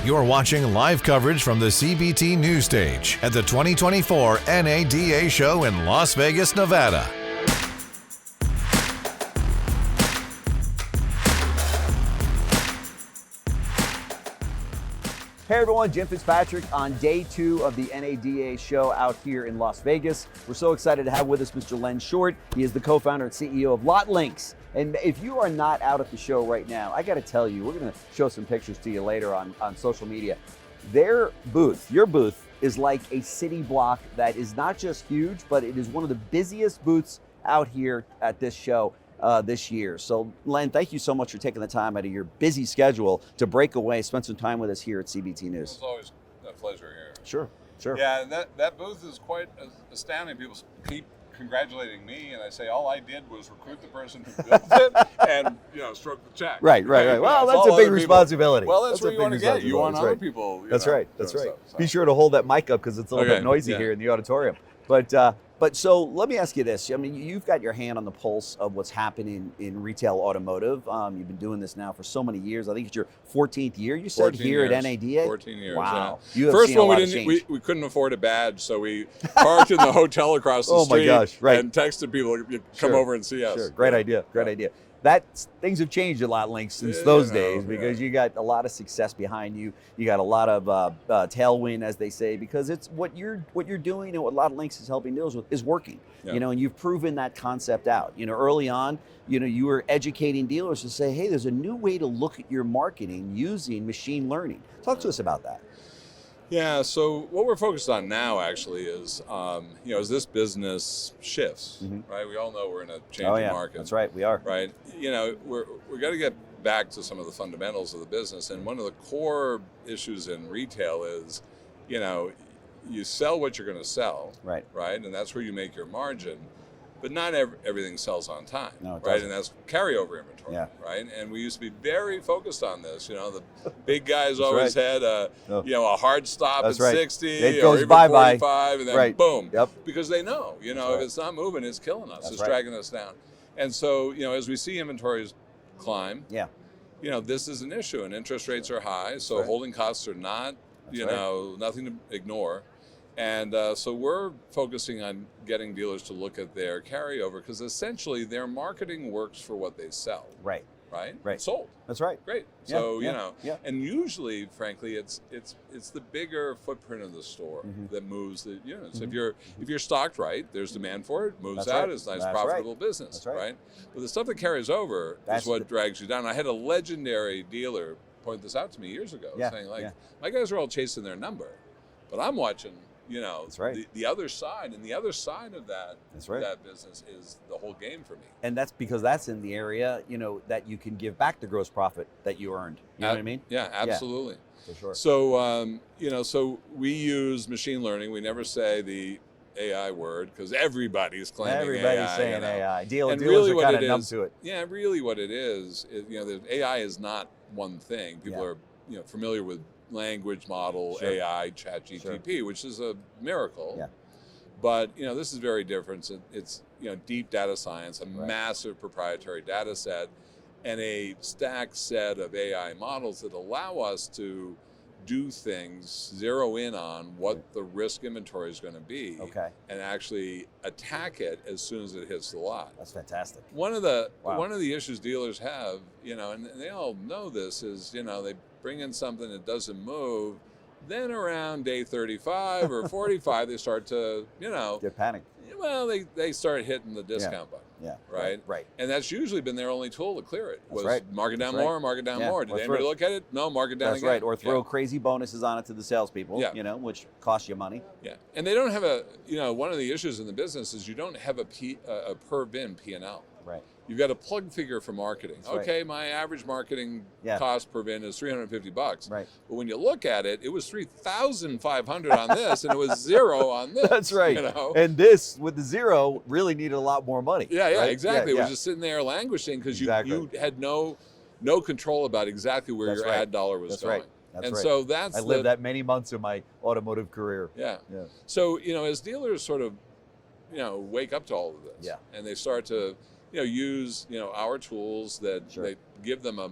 You're watching live coverage from the CBT News Stage at the 2024 NADA Show in Las Vegas, Nevada. Hey everyone, Jim Fitzpatrick on day 2 of the NADA show out here in Las Vegas. We're so excited to have with us Mr. Len Short. He is the co-founder and CEO of Lotlinx. And if you are not out at the show right now, I got to tell you, we're going to show some pictures to you later on social media. Their booth, your booth, is like a city block that is not just huge, but it is one of the busiest booths out here at this show this year. So Len, thank you so much for taking the time out of your busy schedule to break away, spend some time with us here at CBT News. It's always a pleasure here. Sure. Yeah, that booth is quite astounding. People keep congratulating me, and I say all I did was recruit the person who built it and stroke the check. Right. Well, that's a big responsibility. Well, that's where you want to get. You want other people. That's right. So. Be sure to hold that mic up because it's a little bit noisy here in the auditorium. But so let me ask you this. I mean, you've got your hand on the pulse of what's happening in retail automotive. You've been doing this now for so many years. I think it's your 14th year, you said, here at NADA? 14 years, wow. Yeah. You have First seen a one, lot of change. we couldn't afford a badge, so we parked in the hotel across the street and texted people, come over and see us. Sure, great idea. Things have changed a lot, Link, since those days, because you got a lot of success behind you. You got a lot of tailwind, as they say, because it's what you're doing and what Lotlinx is helping dealers with is working. Yeah. And you've proven that concept out. Early on, you were educating dealers to say, hey, there's a new way to look at your marketing using machine learning. Talk to us about that. Yeah, so what we're focused on now actually is, as this business shifts, right? We all know we're in a changing market. That's right, we are. Right, we're got to get back to some of the fundamentals of the business, and one of the core issues in retail is, you sell what you're going to sell, right, and that's where you make your margin. But not everything sells on time, right? And that's carryover inventory, right? And we used to be very focused on this. The big guys always had a hard stop at 60 or even 45, and then boom, because they know, if it's not moving, it's killing us, it's dragging us down. And so, as we see inventories climb, this is an issue, and interest rates are high, so holding costs are not, nothing to ignore. And so we're focusing on getting dealers to look at their carryover, because essentially their marketing works for what they sell. Right. Sold. That's right. Great. So and usually, frankly, it's the bigger footprint of the store that moves the units. If you're stocked right, there's demand for it. Moves out. It's nice, profitable business. Right. But the stuff that carries over is what drags you down. I had a legendary dealer point this out to me years ago, saying my guys are all chasing their number, but I'm watching. The other side, and the other side of that that business is the whole game for me. And that's because that's in the area, that you can give back the gross profit that you earned. You know what I mean? Yeah, absolutely. For sure. So, so we use machine learning. We never say the AI word because everybody's claiming Everybody's AI. Saying AI. Dealers really are kind of numb to it. Yeah, really what it is the AI is not one thing. People are, familiar with language model, AI, ChatGPT, which is a miracle. Yeah. But, this is very different. It's deep data science, a massive proprietary data set, and a stacked set of AI models that allow us to do things, zero in on what the risk inventory is going to be, and actually attack it as soon as it hits the lot. That's fantastic. One of the issues dealers have, and they all know this, is they bring in something that doesn't move, then around day 35 or 45 they start to get panicked. Well, they start hitting the discount button. Yeah. Right. And that's usually been their only tool to clear it. Mark it down more, mark it down more. Did anybody look at it? No, mark it down again. That's right. Or throw crazy bonuses on it to the salespeople, which costs you money. Yeah. And they don't have one of the issues in the business is you don't have a per bin P&L. Right. You've got a plug figure for marketing. Okay, my average marketing cost per bin is $350. Right. But when you look at it, it was $3,500 on this, and it was $0 on this. That's right. And this, with the $0, really needed a lot more money. Yeah, exactly. It was just sitting there languishing because you had no control about exactly where your ad dollar was going. So I lived that many months of my automotive career. Yeah. So as dealers sort of wake up to all of this, and they start to use our tools that they give them a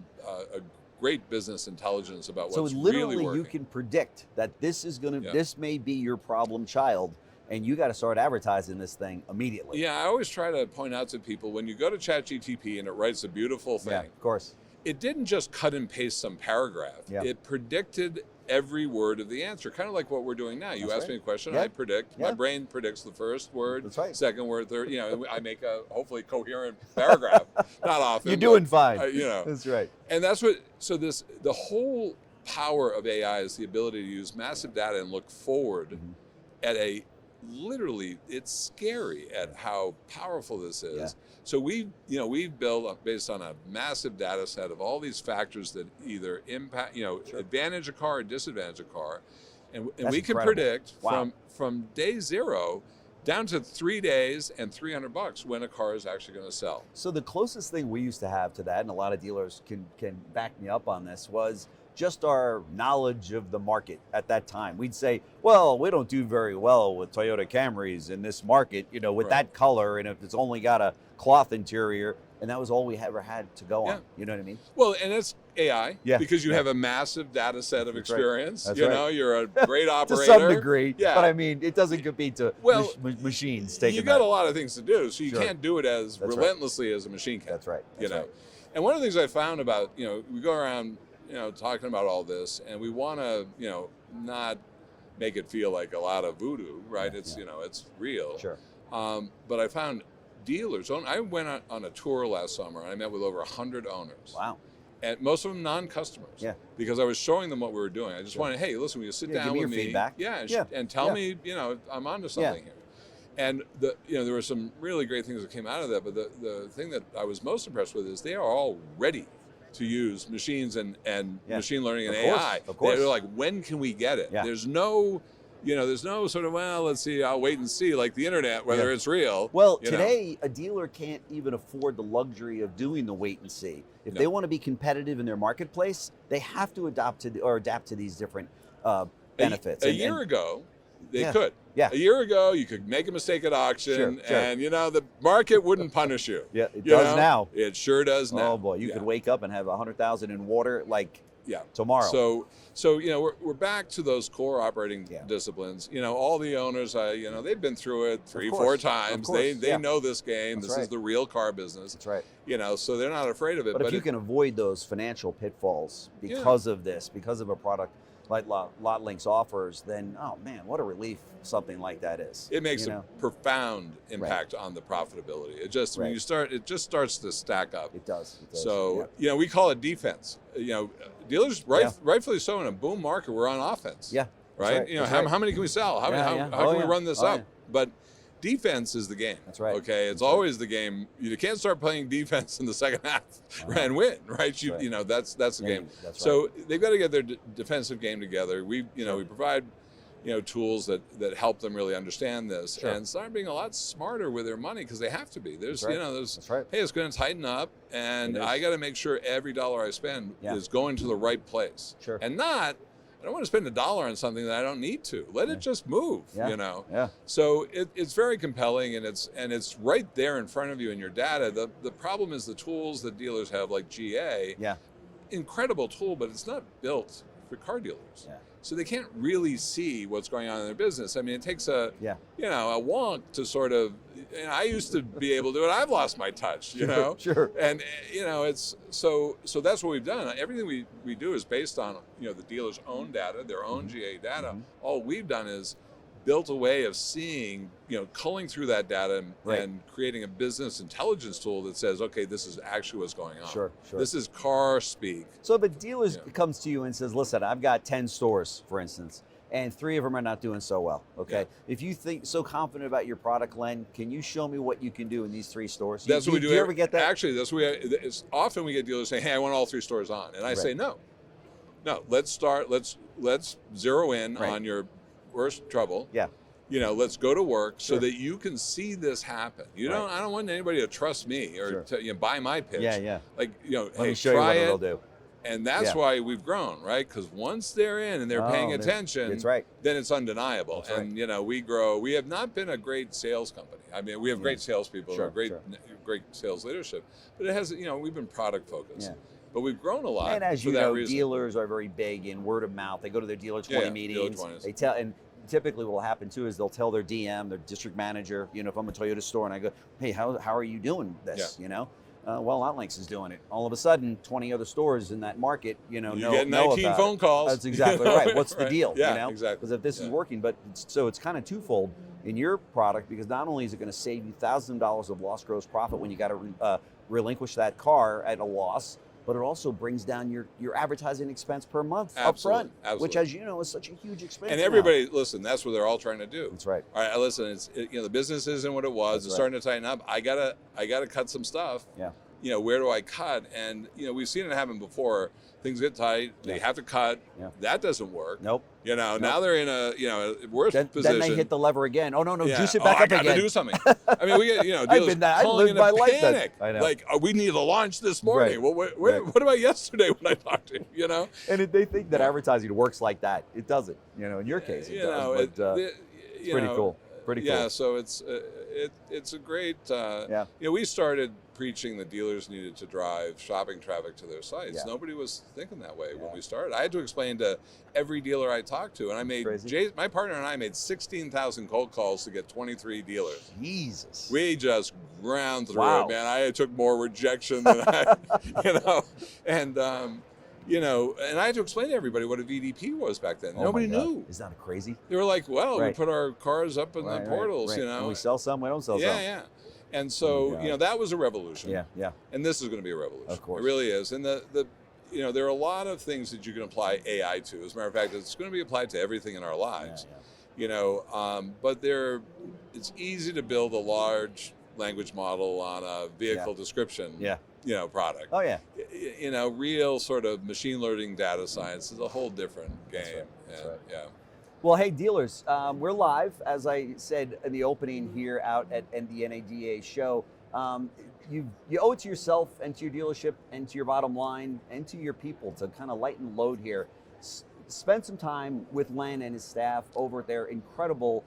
great business intelligence about so what's literally really working. you can predict that this is going to, this may be your problem child, and you got to start advertising this thing immediately. Yeah, I always try to point out to people, when you go to ChatGPT and it writes a beautiful thing, Yeah, of course. It didn't just cut and paste some paragraph. Yeah. It predicted every word of the answer, kind of like what we're doing now. You ask me a question, Yeah. I predict. Yeah. My brain predicts the first word, That's right. second word, third. I make a hopefully coherent paragraph. Not often. You're doing but, fine. That's right. And that's what. So the whole power of AI is the ability to use massive data and look forward at a. Literally, it's scary at how powerful this is. Yeah. So we've built based on a massive data set of all these factors that either impact, advantage a car or disadvantage a car, and we can predict from day zero down to 3 days and $300 when a car is actually going to sell. So the closest thing we used to have to that, and a lot of dealers can back me up on this, was just our knowledge of the market at that time. We'd say, well, we don't do very well with Toyota Camrys in this market, with that color, and if it's only got a cloth interior, and that was all we ever had to go on. You know what I mean? Well, and it's AI, because you have a massive data set of experience. That's you're a great operator. To some degree, yeah. But I mean, it doesn't compete to machines taking You got a lot of things to do, so you can't do it as relentlessly as a machine can. That's right. And one of the things I found about, we go around, talking about all this, and we want to, not make it feel like a lot of voodoo, right? It's real. Sure. But I found dealers. I went on a tour last summer, and I met with over 100 owners. Wow. And most of them non-customers. Yeah. Because I was showing them what we were doing. I just wanted, hey, listen, will you sit down with me? Feedback. And tell me, I'm onto something here. And there were some really great things that came out of that. But the thing that I was most impressed with is they are all ready to use machines and machine learning and AI. Of course. They're like, when can we get it? Yeah. There's no sort of, well, let's see, I'll wait and see, like the internet, whether it's real. Well, today, a dealer can't even afford the luxury of doing the wait and see. If they want to be competitive in their marketplace, they have to adapt to these different benefits. A year ago, they could. Yeah. A year ago, you could make a mistake at auction, and the market wouldn't punish you. Yeah, it does now. It sure does now. Oh boy, you could wake up and have 100,000 in water tomorrow. So we're back to those core operating disciplines. All the owners, they've been through it 3-4 times. They know this game. This is the real car business. That's right. So they're not afraid of it. But if you can avoid those financial pitfalls because of this, because of a product like Lotlinx offers, then, oh man, what a relief something like that is. It makes a profound impact on the profitability. It just when you start, it just starts to stack up. It does. So we call it defense. Dealers rightfully so in a boom market, we're on offense. Yeah. Right. How many can we sell? How can we run this up? But defense is the game. That's right. Okay, it's always the game. You can't start playing defense in the second half and win, right? That's the game. So they've got to get their defensive game together. We provide tools that help them really understand this and start being a lot smarter with their money, because they have to be. There's hey, it's going to tighten up, and I got to make sure every dollar I spend is going to the right place. Sure. And I don't want to spend $1 on something that I don't need to. Let it just move, So it's very compelling, and it's right there in front of you in your data. The problem is the tools that dealers have, like GA. Yeah. Incredible tool, but it's not built for car dealers. Yeah. So they can't really see what's going on in their business. I mean, it takes a wonk to sort of. I used to be able to do it. I've lost my touch, Sure. And it's so that's what we've done. Everything we do is based on the dealer's own data, their own GA data. All we've done is built a way of seeing, culling through that data and creating a business intelligence tool that says, okay, this is actually what's going on. Sure. This is car speak. So if a dealer comes to you and says, listen, I've got 10 stores, for instance, and 3 of them are not doing so well, okay? Yeah. If you think so confident about your product, Len, can you show me what you can do in these 3 stores? That's what we do. Do you ever get that? Actually, that's what it's often we get dealers saying, hey, I want all 3 stores on. And I say, no, let's zero in on your worst trouble. Yeah. Let's go to work so that you can see this happen. I don't want anybody to trust me or to buy my pitch. Yeah. Like, Let hey, me show you what it'll do. And that's why we've grown, right? Because once they're in and they're paying attention, then it's undeniable. And we grow. We have not been a great sales company. I mean, we have great salespeople, great sales leadership, but it has. We've been product focused. But we've grown a lot. And as you for that know, reason. dealers are very big in word of mouth. They go to their dealer 20 meetings. Dealer 20s. They tell, and typically what will happen too is they'll tell their DM, their district manager, if I'm a Toyota store and I go, hey, how are you doing this? Well, Lotlinx is doing it. All of a sudden, 20 other stores in that market, you know get 19 about phone calls. That's exactly right. What's the deal? Yeah, exactly. Because if this is working, so it's kind of twofold in your product, because not only is it going to save you thousands of dollars of lost gross profit when you got to relinquish that car at a loss, but it also brings down your advertising expense per month up front, which, as you know, is such a huge expense. And everybody, listen, that's what they're all trying to do. That's right. All right, listen, the business isn't what it was. It's starting to tighten up. I gotta cut some stuff. Yeah. Where do I cut? And we've seen it happen before. Things get tight. They have to cut. Yeah. That doesn't work. Nope. Now they're in a worse position. Then they hit the lever again. Oh no, juice it back up again. I got to do something. I mean, we get dealers calling in a panic. I know. Like, we need to launch this morning. Right. Well, what about yesterday when I talked to you? And they think that advertising works like that. It doesn't. In your case, it does. But it's pretty cool. Pretty cool. Yeah. So it's a great. We started preaching that dealers needed to drive shopping traffic to their sites. Yeah. Nobody was thinking that way when we started. I had to explain to every dealer I talked to, and I made my partner and I made 16,000 cold calls to get 23 dealers. Jesus. We just ground through it, man. I took more rejection than I, and I had to explain to everybody what a VDP was back then. Nobody knew. Isn't that crazy? They were like, well, we put our cars up in the portals, And we sell some, we don't sell some. Yeah. And so, that was a revolution. Yeah. And this is going to be a revolution. Of course. It really is. And there are a lot of things that you can apply AI to. As a matter of fact, it's going to be applied to everything in our lives. But it's easy to build a large language model on a vehicle description product. Oh yeah. Real sort of machine learning data science is a whole different game. That's right. Yeah. Well, hey, dealers, we're live, as I said in the opening here out at the NADA show. You owe it to yourself and to your dealership and to your bottom line and to your people to kind of lighten the load here. Spend some time with Len and his staff over at their incredible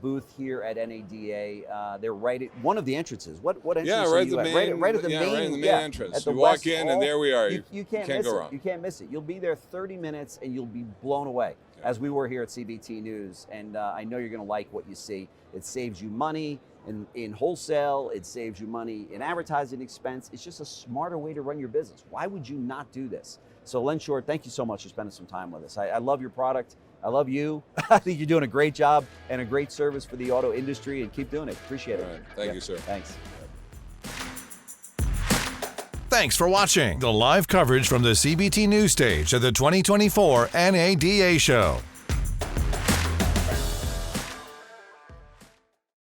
booth here at NADA. They're right at one of the entrances. What entrance are you at? Right at the main entrance. You walk in and there we are. You can't miss it. You can't miss it. You'll be there 30 minutes and you'll be blown away, as we were here at CBT News. And I know you're going to like what you see. It saves you money in wholesale. It saves you money in advertising expense. It's just a smarter way to run your business. Why would you not do this? So Len Short, thank you so much for spending some time with us. I love your product. I love you. I think you're doing a great job and a great service for the auto industry, and keep doing it. Appreciate it. All right. Thank you, sir. Thanks. Thanks for watching the live coverage from the CBT News stage at the 2024 NADA show.